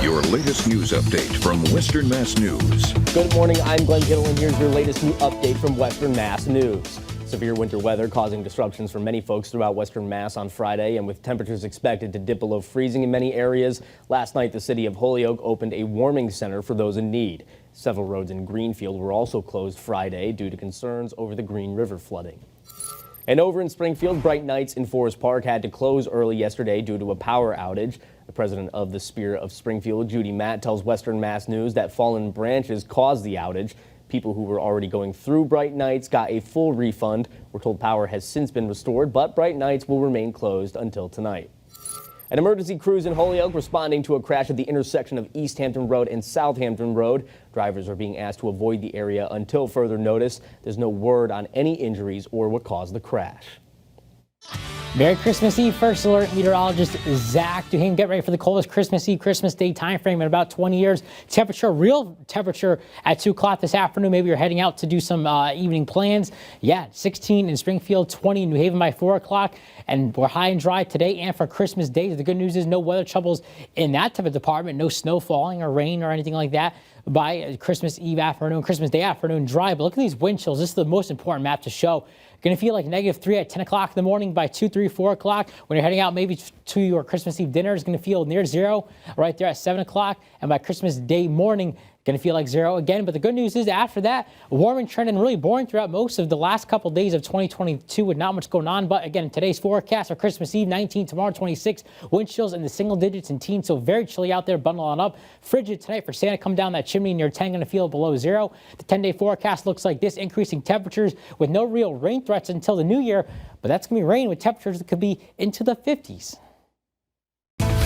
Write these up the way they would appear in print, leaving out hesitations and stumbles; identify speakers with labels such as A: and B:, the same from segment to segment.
A: Your latest news update from Western Mass News.
B: Good morning, I'm Glenn Kittle, and here's your latest new update from Western Mass News. Severe winter weather causing disruptions for many folks throughout Western Mass on Friday, and with temperatures expected to dip below freezing in many areas, last night the city of Holyoke opened a warming center for those in need. Several roads in Greenfield were also closed Friday due to concerns over the Green River flooding. And over in Springfield, Bright Nights in Forest Park had to close early yesterday due to a power outage. The president of the Spirit of Springfield, Judy Matt, tells Western Mass News that fallen branches caused the outage. People who were already going through Bright Nights got a full refund. We're told power has since been restored, but Bright Nights will remain closed until tonight. An emergency crews in Holyoke responding to a crash at the intersection of East Hampton Road and Southampton Road. Drivers are being asked to avoid the area until further notice. There's no word on any injuries or what caused the crash.
C: Merry Christmas Eve. First alert, meteorologist Zach Duhane. Get ready for the coldest Christmas Eve, Christmas Day time frame in about 20 years. Real temperature at 2 o'clock this afternoon. Maybe you're heading out to do some evening plans. Yeah, 16 in Springfield, 20 in New Haven by 4 o'clock. And we're high and dry today and for Christmas Day. The good news is no weather troubles in that type of department. No snow falling or rain or anything like that by Christmas Eve afternoon, Christmas Day afternoon dry. But look at these wind chills. This is the most important map to show. Going to feel like -3 at 10 o'clock in the morning. By 2, 3, 4 o'clock. When you're heading out maybe to your Christmas Eve dinner, it's going to feel near 0 right there at 7 o'clock. And by Christmas Day morning, going to feel like 0 again. But the good news is after that, a warming trend and really boring throughout most of the last couple of days of 2022 with not much going on. But again, today's forecast for Christmas Eve, 19, tomorrow 26, wind chills in the single digits and teens. So very chilly out there, bundle on up. Frigid tonight for Santa, come down that chimney near 10, going to feel below 0. The 10-day forecast looks like this, increasing temperatures with no real rain threats until the new year. But that's going to be rain with temperatures that could be into the 50s.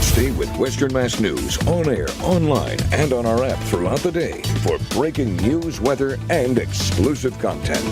A: Stay with Western Mass News on air, online, and on our app throughout the day for breaking news, weather, and exclusive content.